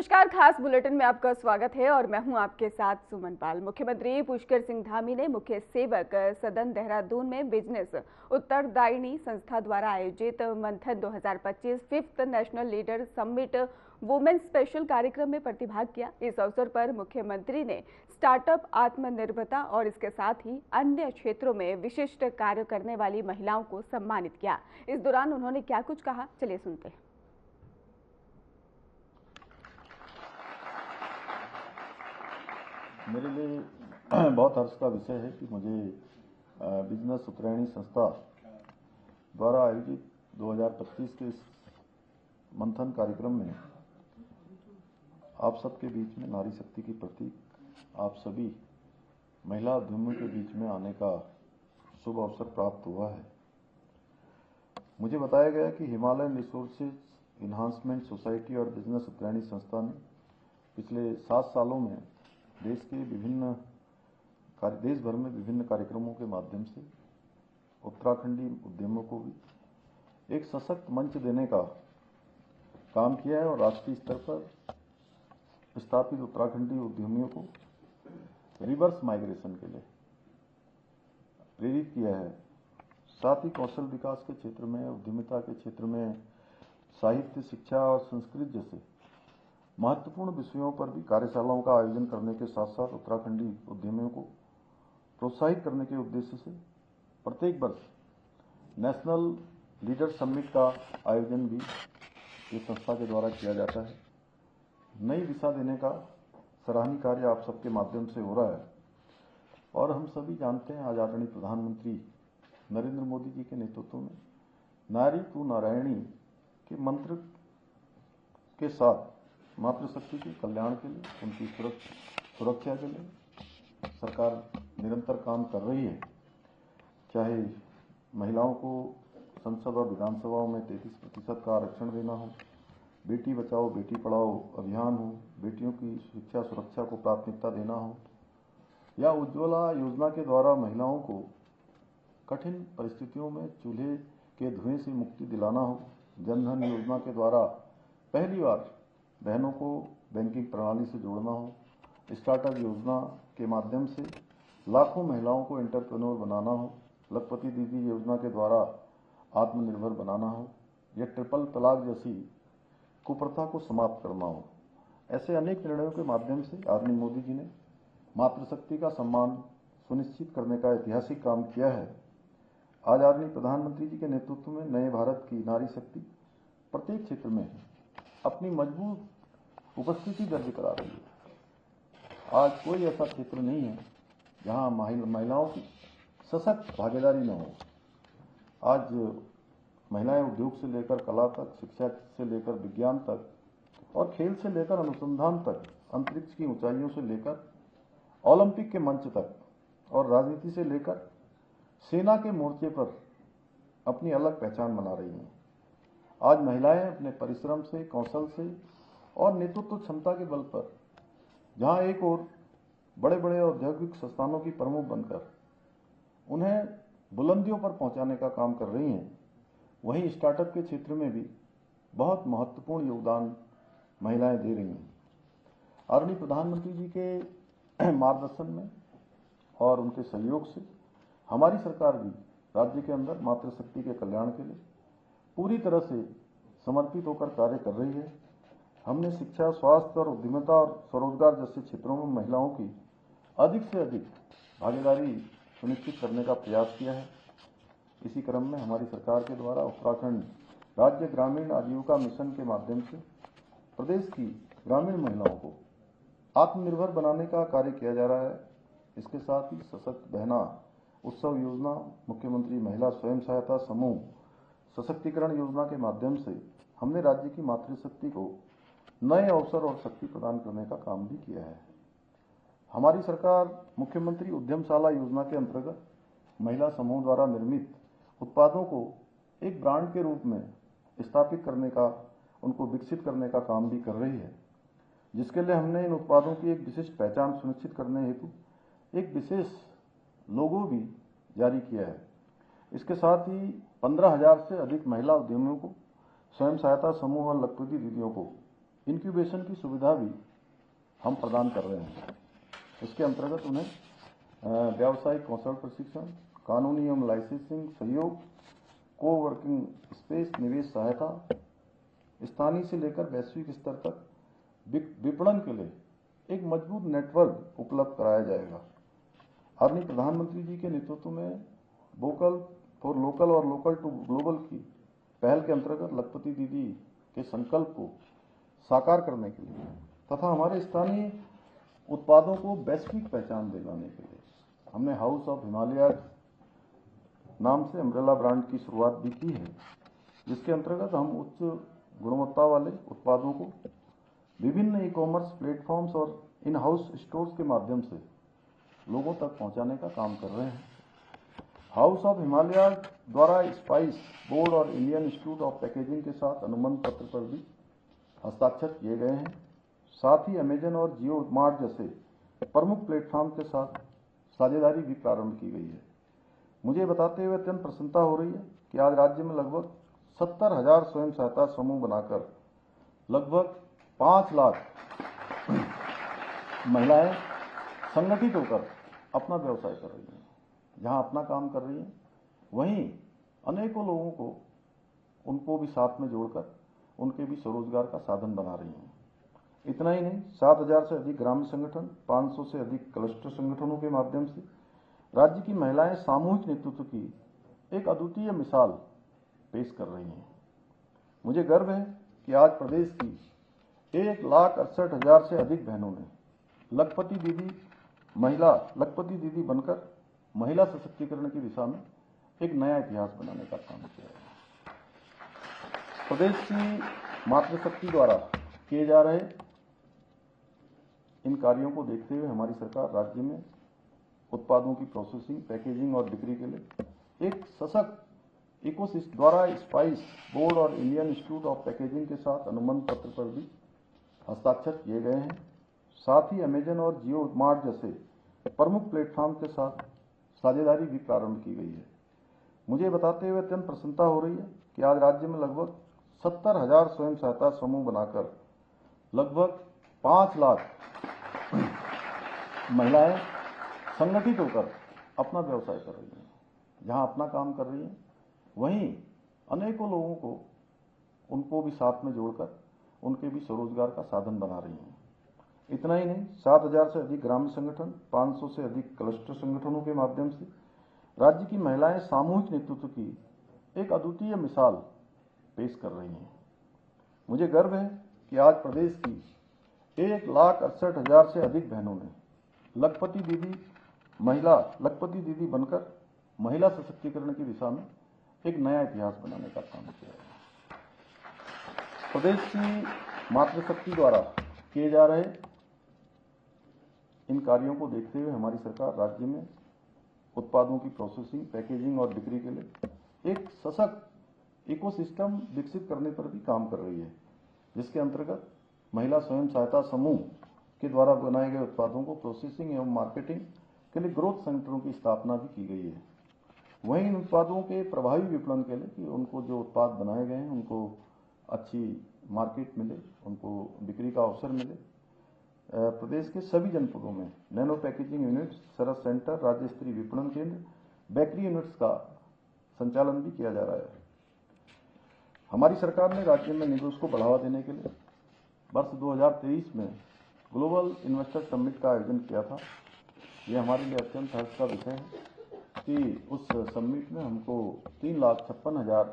नमस्कार, खास बुलेटिन में आपका स्वागत है और मैं हूं आपके साथ सुमन पाल। मुख्यमंत्री पुष्कर सिंह धामी ने मुख्य सेवक सदन देहरादून में बिजनेस उत्तरदायिनी संस्था द्वारा आयोजित मंथन 2025 5th national leader summit women special कार्यक्रम में प्रतिभाग किया। इस अवसर पर मुख्यमंत्री ने स्टार्टअप, आत्मनिर्भरता और इसके साथ ही अन्य क्षेत्रों में विशिष्ट कार्य करने वाली महिलाओं को सम्मानित किया। इस दौरान उन्होंने क्या कुछ कहा, चलिए सुनते हैं। मेरे लिए बहुत हर्ष का विषय है कि मुझे बिजनेस उत्तरायणी संस्था द्वारा आयोजित 2025 के इस मंथन कार्यक्रम में आप सबके बीच में नारी शक्ति की प्रतीक आप सभी महिला उद्यमियों के बीच में आने का शुभ अवसर प्राप्त हुआ है। मुझे बताया गया कि हिमालयन रिसोर्सेज इन्हांसमेंट सोसाइटी और बिजनेस उत्तरायणी संस्था ने पिछले 7 सालों में देश भर में विभिन्न कार्यक्रमों के माध्यम से उत्तराखंडी उद्यमियों को भी एक सशक्त मंच देने का काम किया है और राष्ट्रीय स्तर पर स्थापित उत्तराखंडी उद्यमियों को रिवर्स माइग्रेशन के लिए प्रेरित किया है। साथ ही कौशल विकास के क्षेत्र में, उद्यमिता के क्षेत्र में, साहित्य, शिक्षा और संस्कृति जैसे महत्वपूर्ण विषयों पर भी कार्यशालाओं का आयोजन करने के साथ साथ उत्तराखंडी उद्यमियों को प्रोत्साहित करने के उद्देश्य से प्रत्येक वर्ष नेशनल लीडर समिट का आयोजन भी इस संस्था के द्वारा किया जाता है। नई दिशा देने का सराहनीय कार्य आप सबके माध्यम से हो रहा है और हम सभी जानते हैं आज आदरणीय प्रधानमंत्री नरेंद्र मोदी जी के नेतृत्व में नारी तू नारायणी के मंत्र के साथ मातृशक्ति के कल्याण के लिए, उनकी सुरक्षा के लिए सरकार निरंतर काम कर रही है। चाहे महिलाओं को संसद और विधानसभाओं में 33% का आरक्षण देना हो, बेटी बचाओ बेटी पढ़ाओ अभियान हो, बेटियों की शिक्षा सुरक्षा को प्राथमिकता देना हो, या उज्ज्वला योजना के द्वारा महिलाओं को कठिन परिस्थितियों में चूल्हे के धुएं से मुक्ति दिलाना हो, जनधन योजना के द्वारा पहली बार बहनों को बैंकिंग प्रणाली से जोड़ना हो, स्टार्टअप योजना के माध्यम से लाखों महिलाओं को एंटरप्रेन्योर बनाना हो, लखपति दीदी योजना के द्वारा आत्मनिर्भर बनाना हो, या ट्रिपल तलाक जैसी कुप्रथा को समाप्त करना हो। ऐसे अनेक निर्णयों के माध्यम से आदरणीय मोदी जी ने मातृशक्ति का सम्मान सुनिश्चित करने का ऐतिहासिक काम किया है। आज आदरणीय प्रधानमंत्री जी के नेतृत्व में नए भारत की नारी शक्ति प्रत्येक क्षेत्र में अपनी मजबूत उपस्थिति दर्ज करा रही है। आज कोई ऐसा क्षेत्र नहीं है जहां महिलाओं की सशक्त भागीदारी न हो। आज महिलाएं उद्योग से लेकर कला तक, शिक्षा से लेकर विज्ञान तक और खेल से लेकर अनुसंधान तक, अंतरिक्ष की ऊंचाइयों से लेकर ओलंपिक के मंच तक और राजनीति से लेकर सेना के मोर्चे पर अपनी अलग पहचान बना रही हैं। आज महिलाएं अपने परिश्रम से, कौशल से और नेतृत्व क्षमता के बल पर जहां एक और बड़े बड़े औद्योगिक संस्थानों की प्रमुख बनकर उन्हें बुलंदियों पर पहुंचाने का काम कर रही हैं, वहीं स्टार्टअप के क्षेत्र में भी बहुत महत्वपूर्ण योगदान महिलाएं दे रही हैं। आदरणीय प्रधानमंत्री जी के मार्गदर्शन में और उनके सहयोग से हमारी सरकार भी राज्य के अंदर मातृशक्ति के कल्याण के लिए पूरी तरह से समर्पित होकर कार्य कर रही है। हमने शिक्षा, स्वास्थ्य और उद्यमिता और स्वरोजगार जैसे क्षेत्रों में महिलाओं की अधिक से अधिक भागीदारी सुनिश्चित करने का प्रयास किया है। इसी क्रम में हमारी सरकार के द्वारा उत्तराखंड राज्य ग्रामीण आजीविका मिशन के माध्यम से प्रदेश की ग्रामीण महिलाओं को आत्मनिर्भर बनाने का कार्य किया जा रहा है। इसके साथ ही सशक्त बहना उत्सव योजना, मुख्यमंत्री महिला स्वयं सहायता समूह सशक्तिकरण योजना के माध्यम से हमने राज्य की मातृशक्ति को नए अवसर और शक्ति प्रदान करने का काम भी किया है। हमारी सरकार मुख्यमंत्री उद्यमशाला योजना के अंतर्गत महिला समूह द्वारा निर्मित उत्पादों को एक ब्रांड के रूप में स्थापित करने का, उनको विकसित करने का काम भी कर रही है, जिसके लिए हमने इन उत्पादों की एक विशिष्ट पहचान सुनिश्चित करने हेतु एक विशेष लोगो भी जारी किया है। इसके साथ ही 15,000 से अधिक महिला उद्यमियों को, स्वयं सहायता समूह और लखपति दीदियों को इंक्यूबेशन की सुविधा भी हम प्रदान कर रहे हैं। इसके अंतर्गत उन्हें व्यावसायिक कौशल प्रशिक्षण, कानूनी एवं लाइसेंसिंग सहयोग, को वर्किंग स्पेस, निवेश सहायता, स्थानीय से लेकर वैश्विक स्तर तक विपणन के लिए एक मजबूत नेटवर्क उपलब्ध कराया जाएगा। आदरणीय प्रधानमंत्री जी के नेतृत्व में वोकल फॉर लोकल और लोकल टू ग्लोबल की पहल के अंतर्गत लखपति दीदी के संकल्प को साकार करने के लिए तथा हमारे स्थानीय उत्पादों को वैश्विक पहचान दिलाने के लिए हमने हाउस ऑफ हिमालय नाम से अम्ब्रेला ब्रांड की शुरुआत भी की है, जिसके अंतर्गत हम उच्च गुणवत्ता वाले उत्पादों को विभिन्न ई-कॉमर्स प्लेटफॉर्म्स और इन हाउस स्टोर्स के माध्यम से लोगों तक पहुंचाने का काम कर रहे हैं। हाउस ऑफ हिमालय द्वारा स्पाइस बोर्ड और इंडियन इंस्टीट्यूट ऑफ पैकेजिंग के साथ अनुबंध पत्र पर भी हस्ताक्षर किए गए हैं। साथ ही अमेजन और जियो मार्ट जैसे प्रमुख प्लेटफॉर्म के साथ साझेदारी भी प्रारंभ की गई है। मुझे बताते हुए अत्यंत प्रसन्नता हो रही है कि आज राज्य में लगभग 70,000 स्वयं सहायता समूह बनाकर लगभग 5 लाख महिलाएं संगठित होकर अपना व्यवसाय कर रही हैं। जहां अपना काम कर रही हैं, वहीं अनेकों लोगों को उनको भी साथ में जोड़कर उनके भी स्वरोजगार का साधन बना रही हैं। इतना ही नहीं, 7,000 से अधिक ग्राम्य संगठन, 500 से अधिक क्लस्टर संगठनों के माध्यम से राज्य की महिलाएं सामूहिक नेतृत्व की एक अद्वितीय मिसाल पेश कर रही हैं। मुझे गर्व है कि आज प्रदेश की 1,68,000 से अधिक बहनों ने लखपति दीदी बनकर महिला सशक्तिकरण की दिशा में एक नया इतिहास बनाने का काम किया है। प्रदेश की मातृशक्ति द्वारा किए जा रहे इन कार्यों को देखते हुए हमारी सरकार राज्य में उत्पादों की प्रोसेसिंग, पैकेजिंग और बिक्री के लिए एक सशक्त इकोसिस्टम द्वारा स्पाइस बोर्ड और इंडियन इंस्टीट्यूट ऑफ पैकेजिंग के साथ अनुबंध पत्र पर भी हस्ताक्षर किए गए हैं। साथ ही अमेजन और जियो मार्ट जैसे प्रमुख प्लेटफॉर्म के साथ साझेदारी भी प्रारंभ की गई है। मुझे बताते हुए अत्यंत प्रसन्नता हो रही है कि आज राज्य में लगभग 70,000 स्वयं सहायता समूह बनाकर लगभग 5 लाख महिलाएं संगठित होकर अपना व्यवसाय कर रही हैं। जहां अपना काम कर रही हैं, वहीं अनेकों लोगों को उनको भी साथ में जोड़कर उनके भी स्वरोजगार का साधन बना रही हैं। इतना ही नहीं, 7,000 से अधिक ग्राम्य संगठन, 500 से अधिक क्लस्टर संगठनों के माध्यम से राज्य की महिलाएं सामूहिक नेतृत्व की एक अद्वितीय मिसाल पेश कर रही हैं। मुझे गर्व है कि आज प्रदेश की 1,68,000 से अधिक बहनों ने लखपति दीदी बनकर महिला सशक्तिकरण की दिशा में एक नया इतिहास बनाने का काम किया है। प्रदेश की मातृशक्ति द्वारा किए जा रहे इन कार्यों को देखते हुए हमारी सरकार राज्य में उत्पादों की प्रोसेसिंग, पैकेजिंग और बिक्री के लिए एक सशक्त इकोसिस्टम विकसित करने पर भी काम कर रही है, जिसके अंतर्गत महिला स्वयं सहायता समूह के द्वारा बनाए गए उत्पादों को प्रोसेसिंग एवं मार्केटिंग के लिए ग्रोथ सेंटरों की स्थापना भी की गई है। वहीं इन उत्पादों के प्रभावी विपणन के लिए कि उनको जो उत्पाद बनाए गए हैं उनको अच्छी मार्केट मिले, उनको बिक्री का अवसर मिले, प्रदेश के सभी जनपदों में नैनो पैकेजिंग यूनिट्स, सरस सेंटर, राज्य स्तरीय विपणन केंद्र, बेकरी यूनिट्स का संचालन भी किया जा रहा है। हमारी सरकार ने राज्य में निवेश को बढ़ावा देने के लिए वर्ष 2023 में ग्लोबल इन्वेस्टर समिट का आयोजन किया था। ये हमारे लिए अत्यंत हर्ष का विषय है कि उस समिट में हमको 3,56,000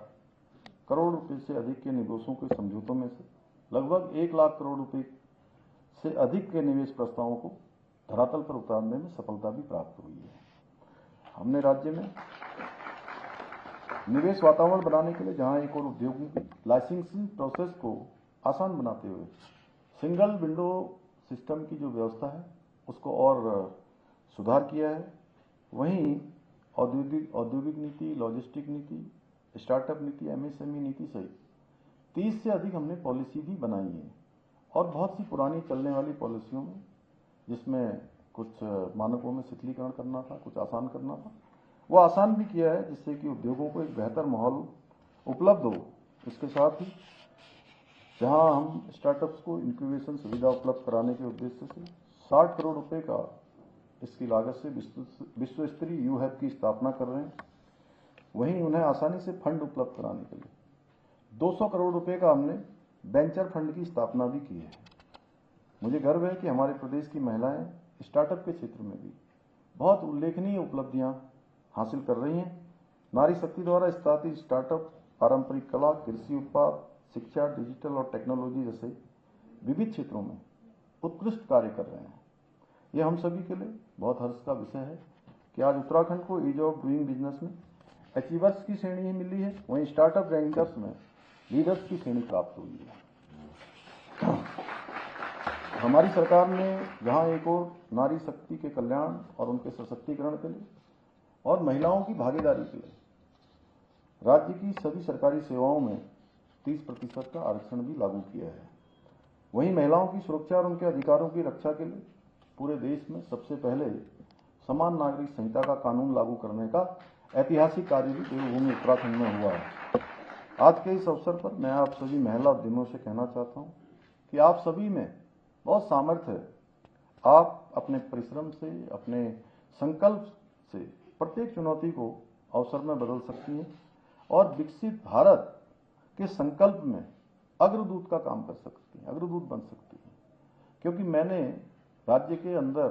करोड़ रुपए से अधिक के निवेशों के समझौतों में से लगभग 1 लाख करोड़ रुपए से अधिक के निवेश प्रस्तावों को धरातल पर उतारने में सफलता भी प्राप्त हुई है। हमने राज्य में निवेश वातावरण बनाने के लिए जहां एक और उद्योगों की लाइसेंसिंग प्रोसेस को आसान बनाते हुए सिंगल विंडो सिस्टम की जो व्यवस्था है उसको और सुधार किया है। वहीं औद्योगिक नीति, लॉजिस्टिक नीति, स्टार्टअप नीति, एमएसएमई नीति सहित 30 से अधिक हमने पॉलिसी भी बनाई है और बहुत सी पुरानी चलने वाली पॉलिसियों में जिसमें कुछ मानकों में शिथिलीकरण करना था, कुछ आसान करना था, वो आसान भी किया है, जिससे कि उद्योगों को एक बेहतर माहौल उपलब्ध हो। इसके साथ ही जहां हम स्टार्टअप्स को इंक्यूबेशन सुविधा उपलब्ध कराने के उद्देश्य से 60 करोड़ रुपए का इसकी लागत से विश्व स्तरीय यू हब की स्थापना कर रहे हैं। वहीं उन्हें आसानी से फंड उपलब्ध कराने के लिए 200 करोड़ रुपए का हमने वेंचर फंड की स्थापना भी की है। मुझे गर्व है कि हमारे प्रदेश की महिलाएं स्टार्टअप के क्षेत्र में भी बहुत उल्लेखनीय उपलब्धियां हासिल कर रही हैं। नारी शक्ति द्वारा स्थापित स्टार्टअप पारंपरिक कला, कृषि उत्पाद, शिक्षा, डिजिटल और टेक्नोलॉजी जैसे विविध क्षेत्रों में उत्कृष्ट कार्य कर रहे हैं। यह हम सभी के लिए बहुत हर्ष का विषय है कि आज उत्तराखंड को ईज ऑफ डूइंग बिजनेस में अचीवर्स की श्रेणी मिली है, वहीं स्टार्टअप रैंकर्स में लीडर्स की श्रेणी प्राप्त हुई है। हमारी सरकार ने जहां एक और नारी शक्ति के कल्याण और उनके सशक्तिकरण के लिए और महिलाओं की भागीदारी के लिए राज्य की सभी सरकारी सेवाओं में 30% का आरक्षण भी लागू किया है, वहीं महिलाओं की सुरक्षा और उनके अधिकारों की रक्षा के लिए पूरे देश में सबसे पहले समान नागरिक संहिता का कानून लागू करने का ऐतिहासिक कार्य भी देवभूमि उत्तराखंड में हुआ है। आज के इस अवसर पर मैं आप सभी महिला उद्यमियों से कहना चाहता हूं कि आप सभी में बहुत सामर्थ्य है। आप अपने परिश्रम से, अपने संकल्प से प्रत्येक चुनौती को अवसर में बदल सकती हैं और विकसित भारत के संकल्प में अग्रदूत का काम कर सकती हैं, अग्रदूत बन सकती हैं। क्योंकि मैंने राज्य के अंदर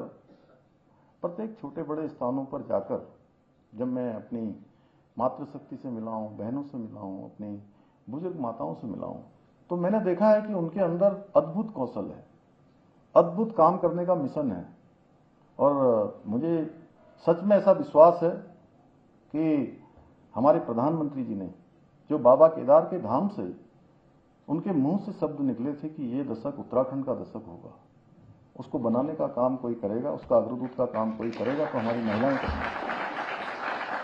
प्रत्येक छोटे बड़े स्थानों पर जाकर जब मैं अपनी मातृशक्ति से मिला हूं, बहनों से मिला हूं, अपनी बुजुर्ग माताओं से मिला हूं, तो मैंने देखा है कि उनके अंदर अद्भुत कौशल है, अद्भुत काम करने का मिशन है। और मुझे सच में ऐसा विश्वास है कि हमारे प्रधानमंत्री जी ने जो बाबा केदार के धाम से उनके मुंह से शब्द निकले थे कि ये दशक उत्तराखंड का दशक होगा, उसको बनाने का काम कोई करेगा, उसका अग्रदूत का काम कोई करेगा तो हमारी महिलाएं करेंगी।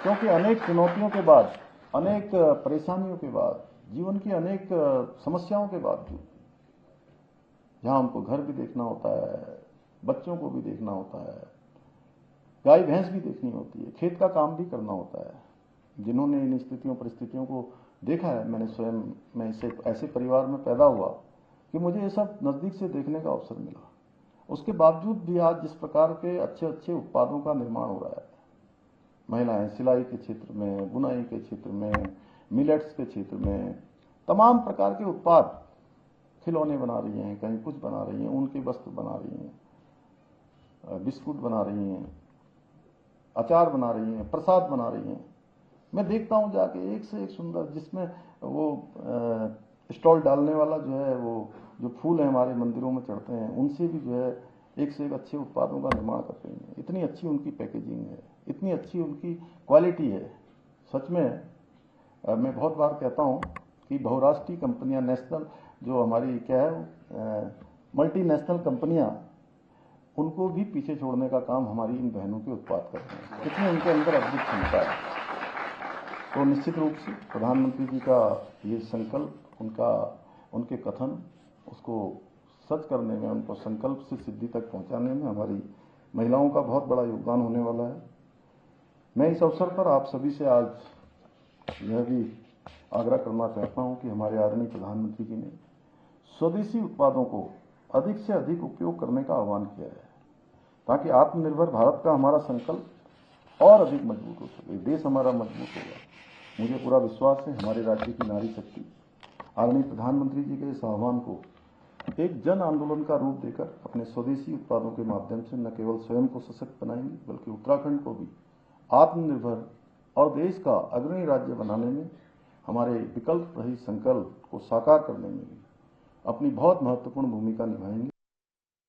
क्योंकि अनेक चुनौतियों के बाद, अनेक परेशानियों के बाद, जीवन की अनेक समस्याओं के बाद भी जहां हमको घर भी देखना होता है, बच्चों को भी देखना होता है, गाय भैंस भी देखनी होती है, खेत का काम भी करना होता है। जिन्होंने इन स्थितियों परिस्थितियों को देखा है, मैंने स्वयं मैं ऐसे परिवार में पैदा हुआ कि मुझे ये सब नजदीक से देखने का अवसर मिला। उसके बावजूद भी आज जिस प्रकार के अच्छे अच्छे उत्पादों का निर्माण हो रहा है, महिलाएं सिलाई के क्षेत्र में, बुनाई के क्षेत्र में, मिलेट्स के क्षेत्र में तमाम प्रकार के उत्पाद, खिलौने बना रही हैं, कहीं कुछ बना रही हैं, ऊन के वस्त्र बना रही हैं, बिस्कुट बना रही हैं, अचार बना रही हैं, प्रसाद बना रही हैं। मैं देखता हूं जाके एक से एक सुंदर, जिसमें वो स्टॉल डालने वाला जो है, वो जो फूल है हमारे मंदिरों में चढ़ते हैं, उनसे भी जो है एक से एक अच्छे उत्पादों का निर्माण कर रही हैं। इतनी अच्छी उनकी पैकेजिंग है, इतनी अच्छी उनकी क्वालिटी है। सच में मैं बहुत बार कहता हूं कि बहुराष्ट्रीय कंपनियां, नेशनल जो हमारी क्या है, मल्टीनेशनल कंपनियां, उनको भी पीछे छोड़ने का काम हमारी इन बहनों के उत्पाद करते हैं। इतनी उनके अंदर अद्भुत क्षमता है। तो निश्चित रूप से प्रधानमंत्री जी का ये संकल्प, उनके कथन, उसको सच करने में, उनको संकल्प से सिद्धि तक पहुंचाने में हमारी महिलाओं का बहुत बड़ा योगदान होने वाला है। मैं इस अवसर पर आप सभी से आज यह भी आग्रह करना चाहता हूं कि हमारे आदरणीय प्रधानमंत्री जी ने स्वदेशी उत्पादों को अधिक से अधिक उपयोग करने का आह्वान किया है, ताकि आत्मनिर्भर भारत का हमारा संकल्प और अधिक मजबूत हो सके, देश हमारा मजबूत होगा। मुझे पूरा विश्वास है हमारे राज्य की नारी शक्ति आदरणीय प्रधानमंत्री जी के इस आह्वान को एक जन आंदोलन का रूप देकर अपने स्वदेशी उत्पादों के माध्यम से न केवल स्वयं को सशक्त बनाएंगे, बल्कि उत्तराखंड को भी आत्मनिर्भर और देश का अग्रणी राज्य बनाने में, हमारे विकल्प रहित संकल्प को साकार करने में भी अपनी बहुत महत्वपूर्ण भूमिका निभाएंगे।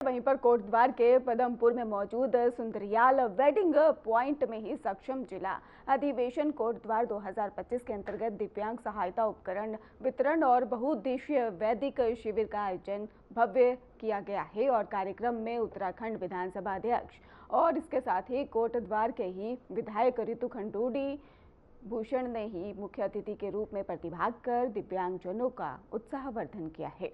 वहीं पर कोटद्वार के पदमपुर में मौजूद सुंदरियाल वेडिंग पॉइंट में ही सक्षम जिला अधिवेशन कोटद्वार 2025 के अंतर्गत दिव्यांग सहायता उपकरण वितरण और बहुउद्देशीय वैदिक शिविर का आयोजन भव्य किया गया है। और कार्यक्रम में उत्तराखंड विधानसभा अध्यक्ष और इसके साथ ही कोटद्वार के ही विधायक ऋतु खंडूड़ी भूषण ने ही मुख्य अतिथि के रूप में प्रतिभाग कर दिव्यांगजनों का उत्साहवर्धन किया है।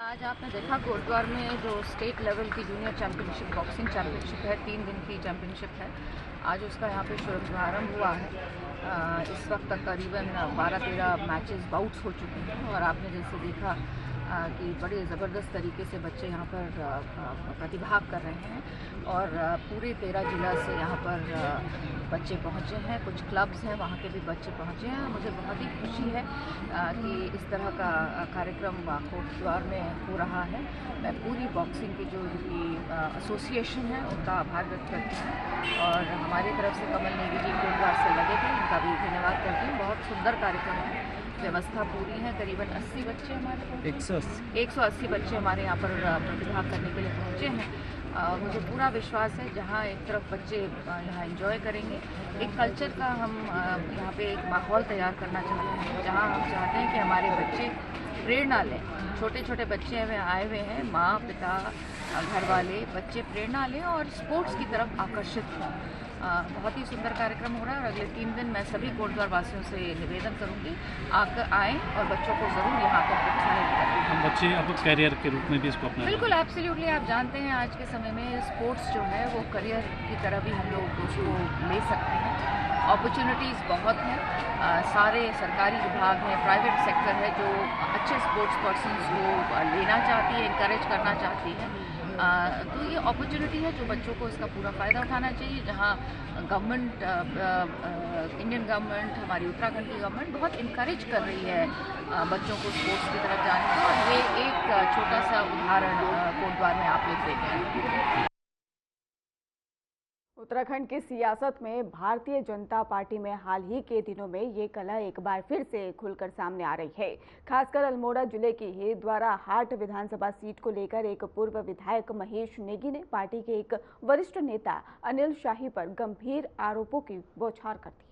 आज आपने देखा कोटद्वार में जो स्टेट लेवल की जूनियर चैंपियनशिप बॉक्सिंग चैंपियनशिप है, 3 दिन की चैंपियनशिप है। आज उसका यहाँ पे शुभारंभ हुआ है। इस वक्त तक करीबन 12-13 मैचेस बाउट्स हो चुके हैं और आपने जैसे देखा कि बड़े ज़बरदस्त तरीके से बच्चे यहाँ पर प्रतिभाग कर रहे हैं और पूरे 13 जिला से यहाँ पर बच्चे पहुँचे हैं। कुछ क्लब्स हैं वहाँ के भी बच्चे पहुँचे हैं। मुझे बहुत ही खुशी है कि इस तरह का कार्यक्रम कोटद्वार में हो रहा है। मैं पूरी बॉक्सिंग की जो एसोसिएशन है उनका आभार व्यक्त करती हूँ और हमारी तरफ से कमल नेगी जी कोटद्वार से लगे थे, इनका भी धन्यवाद करती हूँ। बहुत सुंदर कार्यक्रम है, व्यवस्था पूरी है। करीबन 80 बच्चे हमारे 180 बच्चे हमारे यहाँ पर प्रतिभाग करने के लिए पहुँचे हैं। मुझे पूरा विश्वास है जहाँ एक तरफ बच्चे यहाँ एंजॉय करेंगे, एक कल्चर का हम यहाँ पे एक माहौल तैयार करना चाहते हैं जहाँ हम चाहते हैं कि हमारे बच्चे प्रेरणा लें। छोटे छोटे बच्चे हमें आए हुए हैं, माँ पिता घर वाले बच्चे प्रेरणा लें और स्पोर्ट्स की तरफ आकर्षित हों। बहुत ही सुंदर कार्यक्रम हो रहा है और अगले 3 दिन मैं सभी कोटद्वार वासियों से निवेदन करूंगी आकर आएँ और बच्चों को ज़रूर यहाँ पर प्रोत्साहित करें। हम बच्चे अब कैरियर के रूप में भी इसको अपना बिल्कुल एब्सोल्युटली। आप जानते हैं आज के समय में स्पोर्ट्स जो है वो करियर की तरह भी हम लोग उसको ले सकते हैं। अपॉर्चुनिटीज़ बहुत हैं। सारे सरकारी विभाग हैं, प्राइवेट सेक्टर है जो अच्छे स्पोर्ट्स पर्सन्स को लेना चाहती है, इंकरेज करना चाहती है। तो ये अपॉर्चुनिटी है जो बच्चों को इसका पूरा फ़ायदा उठाना चाहिए। जहाँ गवर्नमेंट इंडियन गवर्नमेंट, हमारी उत्तराखंड की गवर्नमेंट बहुत इनकरेज कर रही है बच्चों को स्पोर्ट्स की तरफ जाने का और ये एक छोटा सा उदाहरण कोटद्वार में आप लोग देख रहे हैं। उत्तराखंड की सियासत में भारतीय जनता पार्टी में हाल ही के दिनों में ये कला एक बार फिर से खुलकर सामने आ रही है। खासकर अल्मोड़ा जिले की ही द्वारा हाट विधानसभा सीट को लेकर एक पूर्व विधायक महेश नेगी ने पार्टी के एक वरिष्ठ नेता अनिल शाही पर गंभीर आरोपों की बौछार कर दी।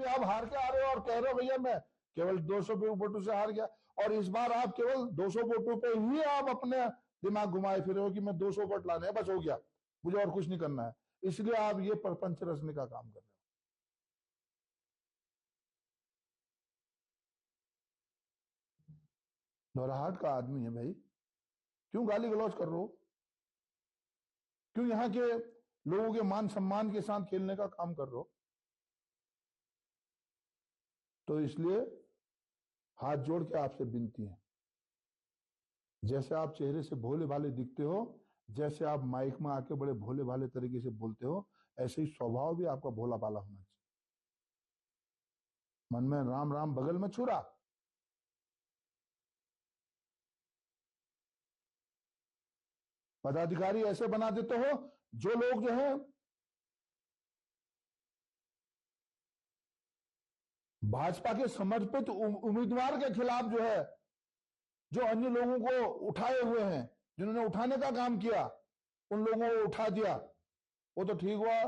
आप हार के आ रहे हो और कह रहे हो भैया मैं केवल 200 वोटों से हार गया और इस बार आप केवल 200 वोटों पे ही आप अपने दिमाग घुमाए फिरे हो कि मैं 200 वोट लाने हैं, बस हो गया, मुझे और कुछ नहीं करना है। इसलिए आप ये परपंच रचने का काम कर रहे हो। नौराहाट का आदमी है भाई, क्यों गाली गलौज कर रहे हो? क्यों यहाँ के लोगों के मान सम्मान के साथ खेलने का काम कर रहे हो? तो इसलिए हाथ जोड़ के आपसे विनती है, जैसे आप चेहरे से भोले भाले दिखते हो, जैसे आप माइक में आके बड़े भोले भाले तरीके से बोलते हो, ऐसे ही स्वभाव भी आपका भोला भाला होना चाहिए। मन में राम राम बगल में छुरा। पदाधिकारी ऐसे बना देते हो जो लोग जो है भाजपा के समर्पित उम्मीदवार के खिलाफ जो है, जो अन्य लोगों को उठाए हुए हैं, जिन्होंने उठाने का काम किया, उन लोगों को उठा दिया, वो तो ठीक हुआ।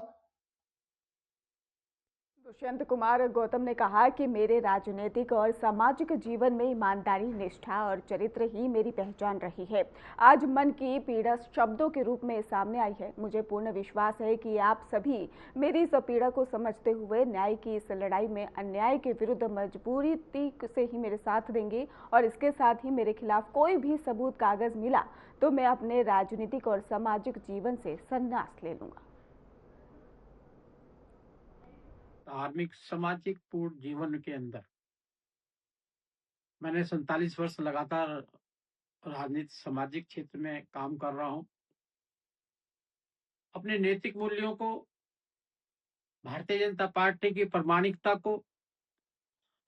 दुष्यंत कुमार गौतम ने कहा कि मेरे राजनीतिक और सामाजिक जीवन में ईमानदारी, निष्ठा और चरित्र ही मेरी पहचान रही है। आज मन की पीड़ा शब्दों के रूप में सामने आई है। मुझे पूर्ण विश्वास है कि आप सभी मेरी इस पीड़ा को समझते हुए न्याय की इस लड़ाई में अन्याय के विरुद्ध मजबूरी से ही मेरे साथ देंगे और इसके साथ ही मेरे खिलाफ कोई भी सबूत कागज मिला तो मैं अपने राजनीतिक और सामाजिक जीवन से संन्यास ले लूंगा। धार्मिक सामाजिक पूर्ण जीवन के अंदर मैंने 47 वर्ष लगातार राजनीतिक सामाजिक क्षेत्र में काम कर रहा हूं। अपने नैतिक मूल्यों को, भारतीय जनता पार्टी की प्रामाणिकता को,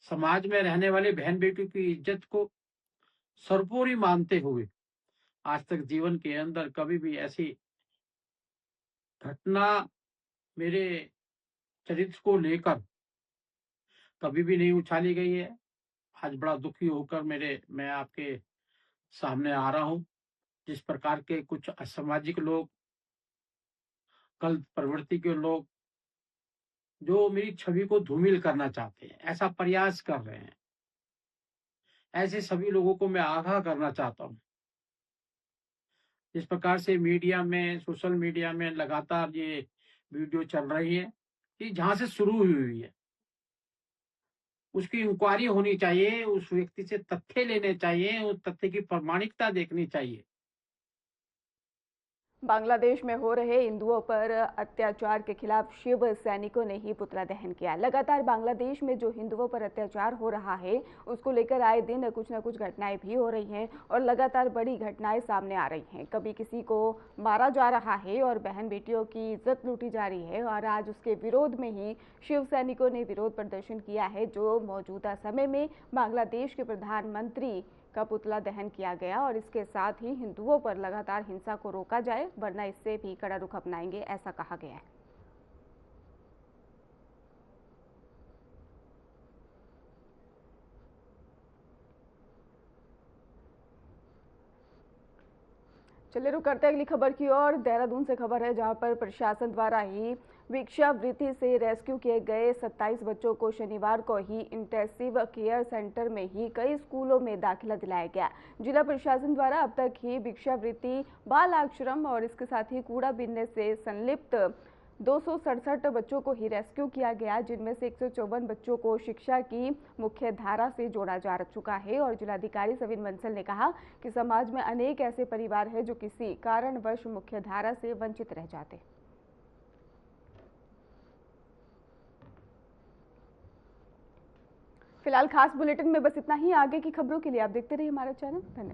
समाज में रहने वाले बहन बेटियों की इज्जत को सर्वोपरि मानते हुए आज तक जीवन के अंदर कभी भी ऐसी घटना मेरे चरित्र को लेकर कभी भी नहीं उछाली गई है। आज बड़ा दुखी होकर मैं आपके सामने आ रहा हूं। जिस प्रकार के कुछ असामाजिक लोग, गलत प्रवृत्ति के लोग जो मेरी छवि को धूमिल करना चाहते हैं, ऐसा प्रयास कर रहे हैं, ऐसे सभी लोगों को मैं आगाह करना चाहता हूं। जिस प्रकार से मीडिया में, सोशल मीडिया में लगातार ये वीडियो चल रही है, ये जहां से शुरू हुई है, उसकी इंक्वायरी होनी चाहिए, उस व्यक्ति से तथ्य लेने चाहिए, उस तथ्य की प्रामाणिकता देखनी चाहिए। बांग्लादेश में हो रहे हिंदुओं पर अत्याचार के खिलाफ शिव सैनिकों ने ही पुतला दहन किया। लगातार बांग्लादेश में जो हिंदुओं पर अत्याचार हो रहा है उसको लेकर आए दिन कुछ न कुछ घटनाएं भी हो रही हैं और लगातार बड़ी घटनाएं सामने आ रही हैं। कभी किसी को मारा जा रहा है और बहन बेटियों की इज्जत लूटी जा रही है और आज उसके विरोध में ही शिव सैनिकों ने विरोध प्रदर्शन किया है, जो मौजूदा समय में बांग्लादेश के प्रधानमंत्री का पुतला दहन किया गया और इसके साथ ही हिंदुओं पर लगातार हिंसा को रोका जाए, वरना इससे भी कड़ा रुख अपनाएंगे, ऐसा कहा गया है। चलिए रुक करते हैं अगली खबर की ओर। देहरादून से खबर है, जहां पर प्रशासन द्वारा ही भिक्षावृत्ति से रेस्क्यू किए गए 27 बच्चों को शनिवार को ही इंटेंसिव केयर सेंटर में ही कई स्कूलों में दाखिला दिलाया गया। जिला प्रशासन द्वारा अब तक ही भिक्षावृत्ति, बाल आश्रम और इसके साथ ही कूड़ा बीनने से संलिप्त 267 बच्चों को ही रेस्क्यू किया गया, जिनमें से 154 बच्चों को शिक्षा की मुख्य धारा से जोड़ा जा चुका है। और जिलाधिकारी सविन बंसल ने कहा कि समाज में अनेक ऐसे परिवार हैं जो किसी कारणवश मुख्य धारा से वंचित रह जाते। फिलहाल खास बुलेटिन में बस इतना ही। आगे की खबरों के लिए आप देखते रहिए हमारा चैनल। धन्यवाद।